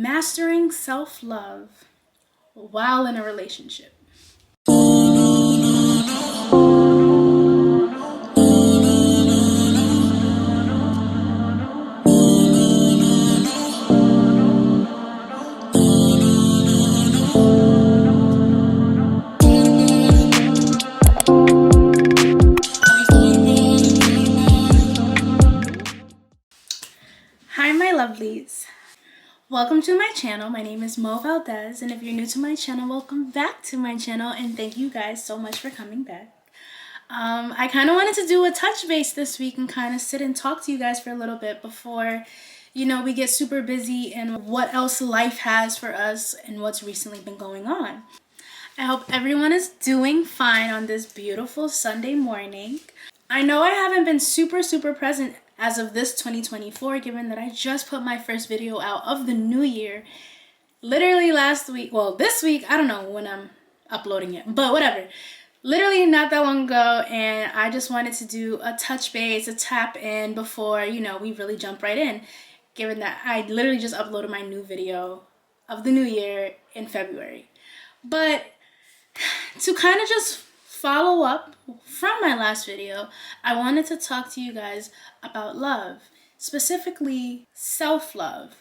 Mastering self-love while in a relationship. Hi, my lovelies. Welcome to my channel. My name is Mo Valdez, and if you're new to my channel, welcome back to my channel, and thank you guys so much for coming back. I kind of wanted to do a touch base this week and kind of sit and talk to you guys for a little bit before, we get super busy and what else life has for us and what's recently been going on. I hope everyone is doing fine on this beautiful Sunday morning. I know I haven't been super present as of this 2024, given that I just put my first video out of the new year literally last week. Well, this week, I don't know when I'm uploading it, but whatever. Literally not that long ago, and I just wanted to do a touch base, a tap in before, we really jump right in, given that I literally just uploaded my new video of the new year in February. But to kind of just follow up from my last video, I wanted to talk to you guys about love, specifically self-love.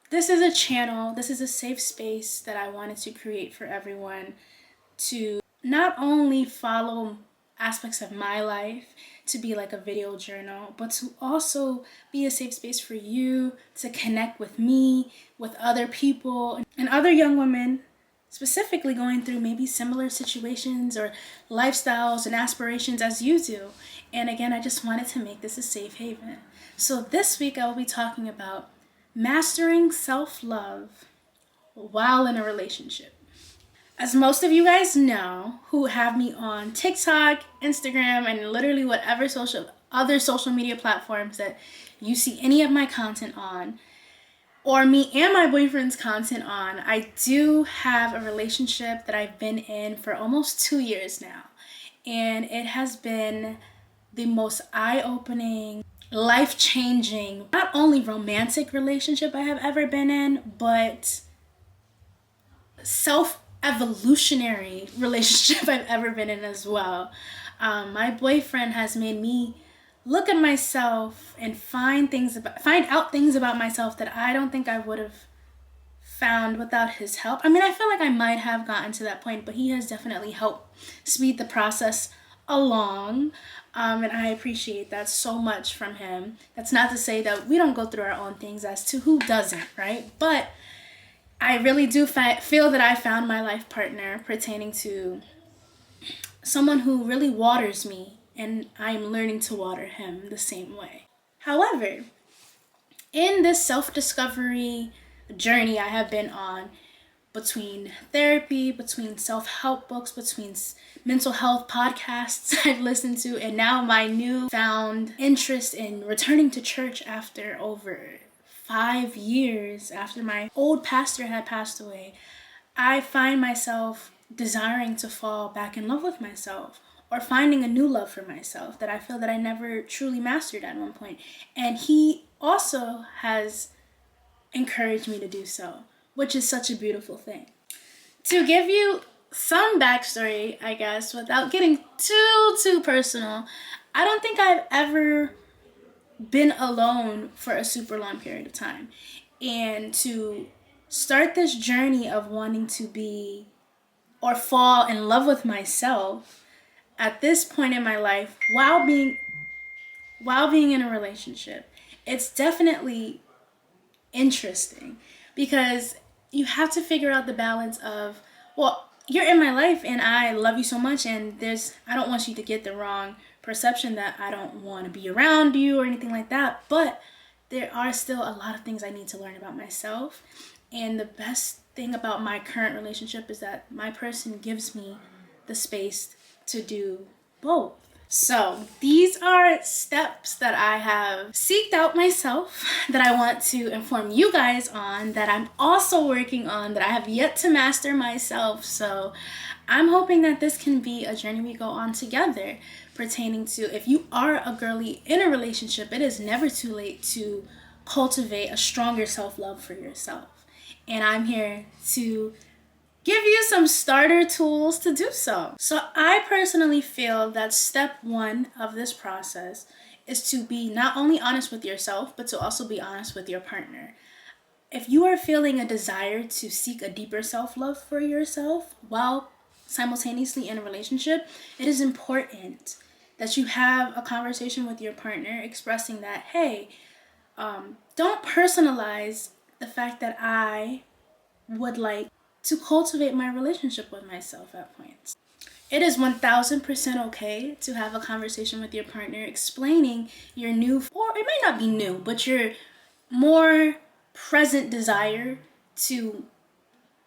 This is a channel, this is a safe space that I wanted to create for everyone to not only follow aspects of my life, to be like a video journal, but to also be a safe space for you to connect with me, with other people, and other young women specifically going through maybe similar situations or lifestyles and aspirations as you do. And again, I just wanted to make this a safe haven. So this week I will be talking about mastering self-love while in a relationship. As most of you guys know who have me on TikTok, Instagram, and literally whatever other social media platforms that you see any of my content on, or me and my boyfriend's content on, I do have a relationship that I've been in for almost 2 years now. And it has been the most eye-opening, life-changing, not only romantic relationship I have ever been in, but self-evolutionary relationship I've ever been in as well. My boyfriend has made me look at myself and find out things about myself that I don't think I would have found without his help. I mean, I feel like I might have gotten to that point, but he has definitely helped speed the process along. And I appreciate that so much from him. That's not to say that we don't go through our own things, as to who doesn't, right? But I really do feel that I found my life partner pertaining to someone who really waters me, and I'm learning to water him the same way. However, in this self-discovery journey I have been on, between therapy, between self-help books, between mental health podcasts I've listened to, and now my newfound interest in returning to church after over 5 years after my old pastor had passed away, I find myself desiring to fall back in love with myself, or finding a new love for myself that I feel that I never truly mastered at one point. And he also has encouraged me to do so, which is such a beautiful thing. To give you some backstory, I guess, without getting too personal, I don't think I've ever been alone for a super long period of time. And to start this journey of wanting to be or fall in love with myself at this point in my life while being in a relationship, it's definitely interesting, because you have to figure out the balance of, well, you're in my life and I love you so much, and I don't want you to get the wrong perception that I don't want to be around you or anything like that, but there are still a lot of things I need to learn about myself. And the best thing about my current relationship is that my person gives me the space to do both. So these are steps that I have seeked out myself, that I want to inform you guys on, that I'm also working on, that I have yet to master myself. So I'm hoping that this can be a journey we go on together, pertaining to, if you are a girly in a relationship, it is never too late to cultivate a stronger self-love for yourself. And I'm here to give you some starter tools to do so. So I personally feel that step one of this process is to be not only honest with yourself, but to also be honest with your partner. If you are feeling a desire to seek a deeper self-love for yourself while simultaneously in a relationship, it is important that you have a conversation with your partner expressing that, hey, don't personalize the fact that I would like to cultivate my relationship with myself at points. It is 1000% okay to have a conversation with your partner explaining your new, or it might not be new, but your more present desire to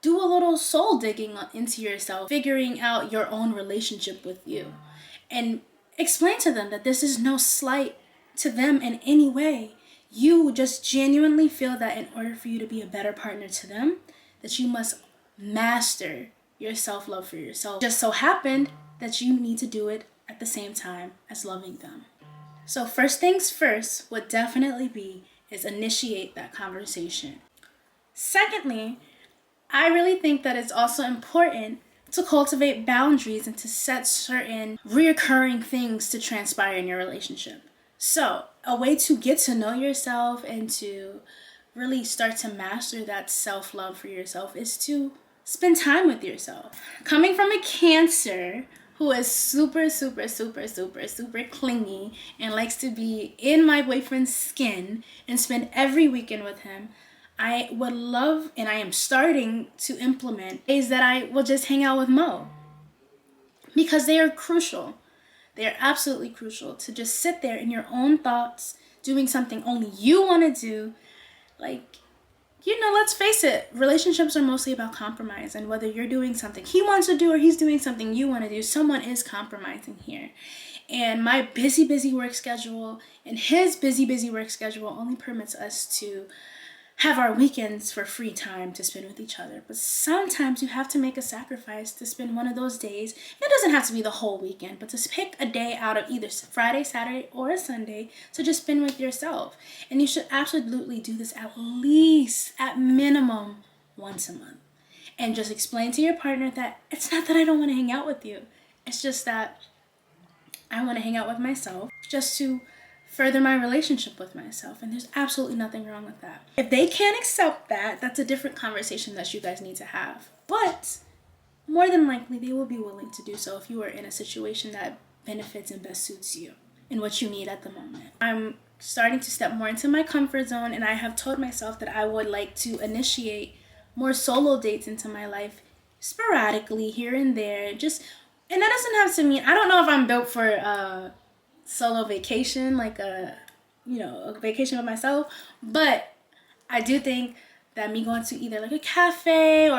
do a little soul digging into yourself, figuring out your own relationship with you, and explain to them that this is no slight to them in any way. You just genuinely feel that in order for you to be a better partner to them, that you must master your self-love for yourself. Just so happened that you need to do it at the same time as loving them. So first things first would definitely be is initiate that conversation. Secondly, I really think that it's also important to cultivate boundaries and to set certain reoccurring things to transpire in your relationship. So a way to get to know yourself and to really start to master that self-love for yourself is to spend time with yourself. Coming from a Cancer who is super clingy and likes to be in my boyfriend's skin and spend every weekend with him, I would love, and I am starting to implement, days that I will just hang out with Mo. Because they are crucial. They are absolutely crucial to just sit there in your own thoughts, doing something only you want to do. Like, let's face it, relationships are mostly about compromise, and whether you're doing something he wants to do or he's doing something you want to do, someone is compromising here. And my busy work schedule and his busy work schedule only permits us to have our weekends for free time to spend with each other. But sometimes you have to make a sacrifice to spend one of those days. It doesn't have to be the whole weekend, but to pick a day out of either Friday, Saturday, or a Sunday to just spend with yourself. And you should absolutely do this at least, at minimum, once a month. And just explain to your partner that it's not that I don't want to hang out with you. It's just that I want to hang out with myself just to further my relationship with myself, and there's absolutely nothing wrong with that. If they can't accept that, that's a different conversation that you guys need to have. But more than likely, they will be willing to do so if you are in a situation that benefits and best suits you and what you need at the moment. I'm starting to step more into my comfort zone, and I have told myself that I would like to initiate more solo dates into my life sporadically here and there. And that doesn't have to mean, I don't know if I'm built for solo vacation, like a vacation with myself, but I do think that me going to either like a cafe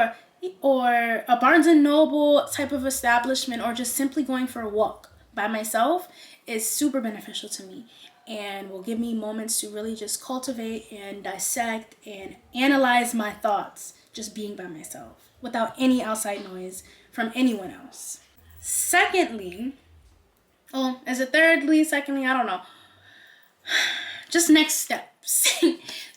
or a Barnes and Noble type of establishment, or just simply going for a walk by myself, is super beneficial to me and will give me moments to really just cultivate and dissect and analyze my thoughts, just being by myself without any outside noise from anyone else. Secondly, secondly, I don't know. Just next steps.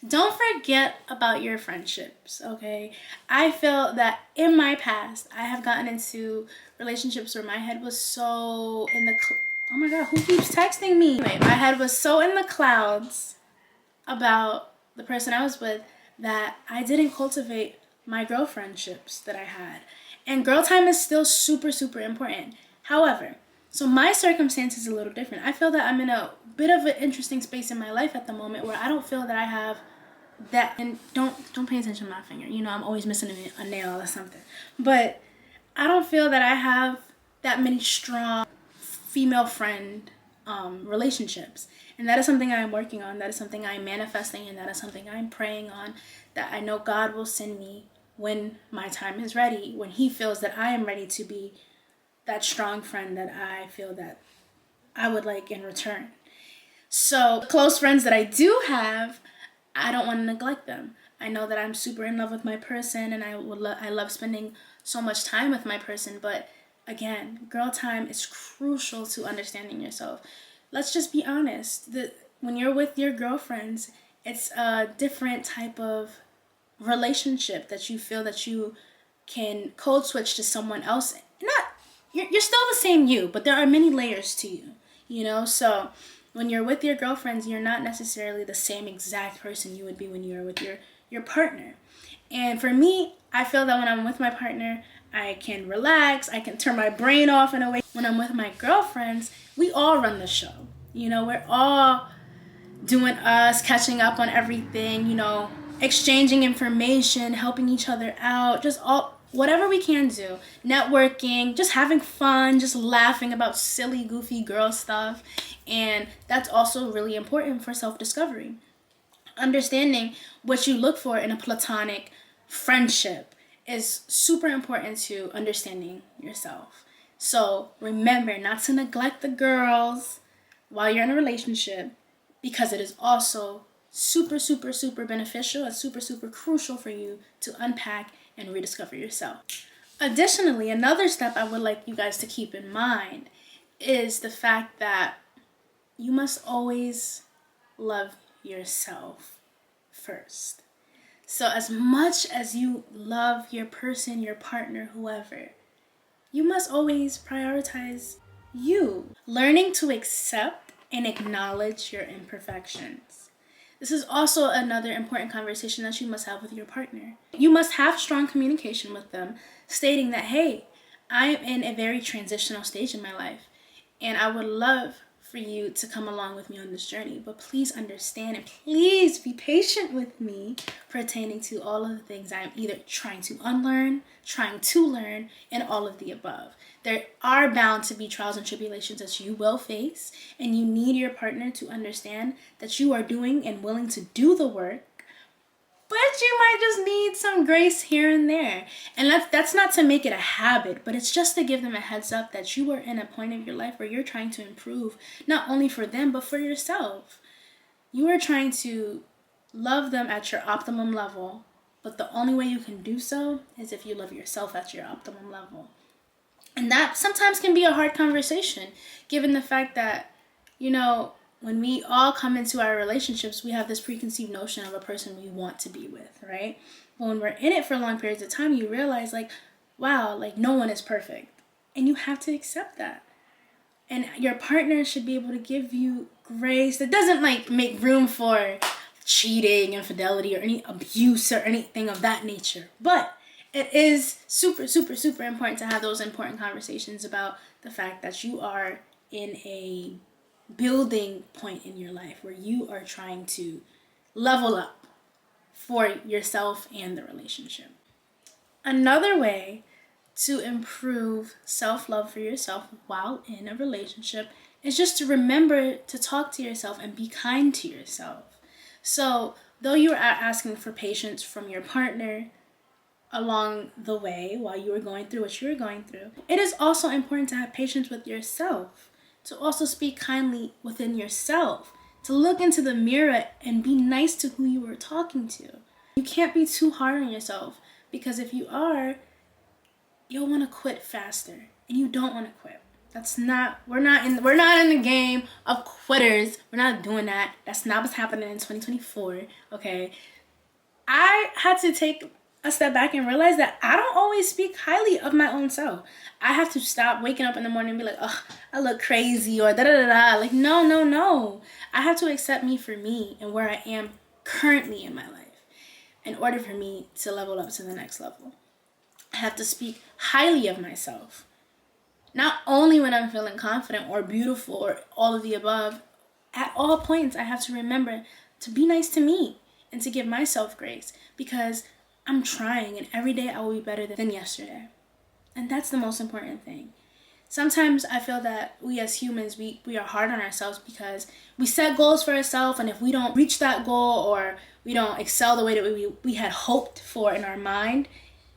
Don't forget about your friendships, okay? I feel that in my past, I have gotten into relationships where my head was so in the... oh my God, who keeps texting me? Anyway, my head was so in the clouds about the person I was with that I didn't cultivate my girlfriendships that I had. And girl time is still super important. However, so my circumstance is a little different. I feel that I'm in a bit of an interesting space in my life at the moment where I don't feel that I have that, and don't pay attention to my finger. I'm always missing a nail or something. But I don't feel that I have that many strong female friend relationships. And that is something I'm working on. That is something I'm manifesting, and that is something I'm praying on, that I know God will send me when my time is ready, when he feels that I am ready to be that strong friend that I feel that I would like in return. So close friends that I do have, I don't want to neglect them. I know that I'm super in love with my person, and I love spending so much time with my person. But again, girl time is crucial to understanding yourself. Let's just be honest. When you're with your girlfriends, It's a different type of relationship that you feel that you can code switch to someone else. Not you're still the same you, but there are many layers to you, you know? So when you're with your girlfriends, you're not necessarily the same exact person you would be when you're with your partner. And for me, I feel that when I'm with my partner, I can relax, I can turn my brain off in a way. When I'm with my girlfriends, we all run the show. You know, we're all doing us, catching up on everything, you know, exchanging information, helping each other out, just all whatever we can do, networking, just having fun, just laughing about silly, goofy girl stuff. And that's also really important for self-discovery. Understanding what you look for in a platonic friendship is super important to understanding yourself. So remember not to neglect the girls while you're in a relationship, because it is also super, super, super beneficial and super, super crucial for you to unpack and rediscover yourself. Additionally, another step I would like you guys to keep in mind is the fact that you must always love yourself first. So as much as you love your person, your partner, whoever, you must always prioritize you. Learning to accept and acknowledge your imperfections. This is also another important conversation that you must have with your partner. You must have strong communication with them, stating that, hey, I am in a very transitional stage in my life, and I would love for you to come along with me on this journey. But please understand and please be patient with me pertaining to all of the things I'm either trying to unlearn, trying to learn, and all of the above. There are bound to be trials and tribulations that you will face, and you need your partner to understand that you are doing and willing to do the work, but you might just need some grace here and there. And that's not to make it a habit, but it's just to give them a heads up that you are in a point of your life where you're trying to improve, not only for them, but for yourself. You are trying to love them at your optimum level, but the only way you can do so is if you love yourself at your optimum level. And that sometimes can be a hard conversation, given the fact that, you know, when we all come into our relationships, we have this preconceived notion of a person we want to be with, right? But when we're in it for long periods of time, you realize, like, wow, like, no one is perfect. And you have to accept that. And your partner should be able to give you grace that doesn't, like, make room for cheating, infidelity, or any abuse or anything of that nature. But it is super, super, super important to have those important conversations about the fact that you are in a building point in your life where you are trying to level up for yourself and the relationship. Another way to improve self-love for yourself while in a relationship is just to remember to talk to yourself and be kind to yourself. So though you are asking for patience from your partner along the way while you are going through what you're going through, it is also important to have patience with yourself, to also speak kindly within yourself, to look into the mirror and be nice to who you are talking to. You can't be too hard on yourself, because if you are, you'll want to quit faster, and you don't want to quit. We're not in the game of quitters. We're not doing that. That's not what's happening in 2024, okay? I had to take a step back and realize that I don't always speak highly of my own self. I have to stop waking up in the morning and be like, oh, I look crazy, or da-da-da-da. Like, no. I have to accept me for me and where I am currently in my life in order for me to level up to the next level. I have to speak highly of myself. Not only when I'm feeling confident or beautiful or all of the above. At all points, I have to remember to be nice to me and to give myself grace, because I'm trying, and every day I will be better than yesterday. And that's the most important thing. Sometimes I feel that we as humans, we are hard on ourselves because we set goals for ourselves, and if we don't reach that goal or we don't excel the way that we had hoped for in our mind,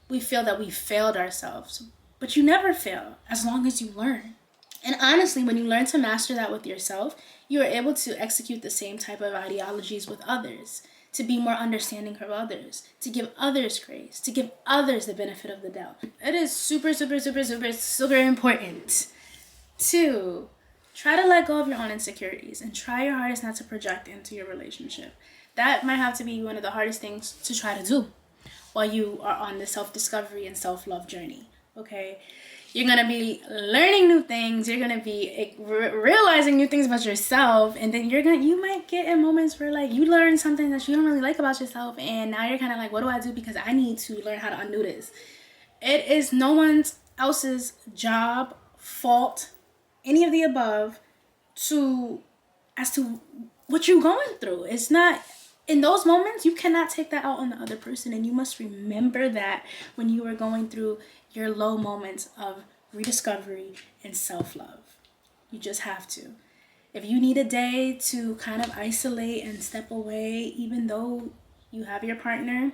we feel that we failed ourselves. But you never fail as long as you learn. And honestly, when you learn to master that with yourself, you are able to execute the same type of ideologies with others, to be more understanding of others, to give others grace, to give others the benefit of the doubt. It is super, super, super, super, super important to try to let go of your own insecurities and try your hardest not to project into your relationship. That might have to be one of the hardest things to try to do while you are on the self-discovery and self-love journey. Okay, you're gonna be learning new things, you're gonna be realizing new things about yourself, and then you might get in moments where like you learn something that you don't really like about yourself, and now you're kind of like, what do I do, because I need to learn how to undo this. It is no one else's job, fault, any of the above as to what you're going through. It's not, in those moments, you cannot take that out on the other person, and you must remember that when you are going through your low moments of rediscovery and self-love. You just have to. If you need a day to kind of isolate and step away, even though you have your partner,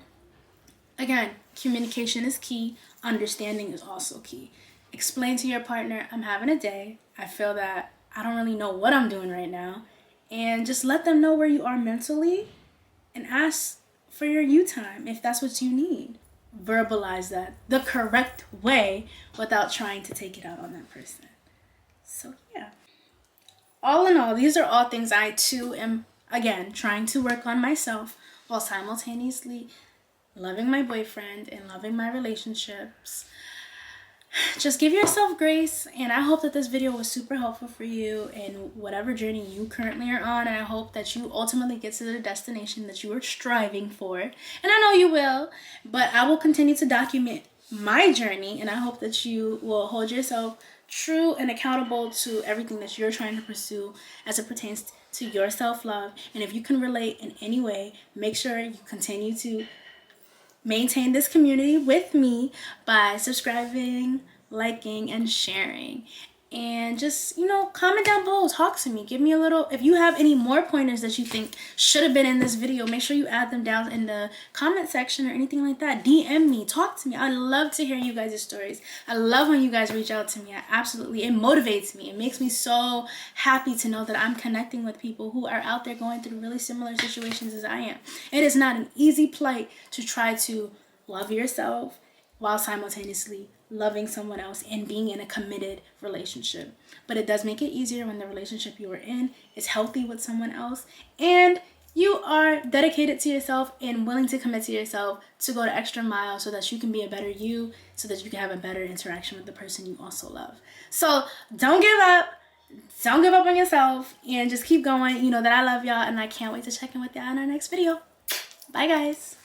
again, communication is key. Understanding is also key. Explain to your partner, I'm having a day. I feel that I don't really know what I'm doing right now. And just let them know where you are mentally and ask for your you time if that's what you need. Verbalize that the correct way without trying to take it out on that person. So yeah. All in all, these are all things I too am, again, trying to work on myself while simultaneously loving my boyfriend and loving my relationships. Just give yourself grace, and I hope that this video was super helpful for you in whatever journey you currently are on, and I hope that you ultimately get to the destination that you are striving for, and I know you will. But I will continue to document my journey, and I hope that you will hold yourself true and accountable to everything that you're trying to pursue as it pertains to your self-love. And if you can relate in any way, make sure you continue to maintain this community with me by subscribing, liking, and sharing. And just, comment down below, talk to me, give me a little, if you have any more pointers that you think should have been in this video, make sure you add them down in the comment section or anything like that. DM me, talk to me. I love to hear you guys' stories. I love when you guys reach out to me. It motivates me. It makes me so happy to know that I'm connecting with people who are out there going through really similar situations as I am. It is not an easy plight to try to love yourself while simultaneously loving someone else and being in a committed relationship. But it does make it easier when the relationship you are in is healthy with someone else and you are dedicated to yourself and willing to commit to yourself to go the extra mile so that you can be a better you, so that you can have a better interaction with the person you also love. So don't give up. Don't give up on yourself and just keep going. You know that I love y'all, and I can't wait to check in with y'all in our next video. Bye, guys.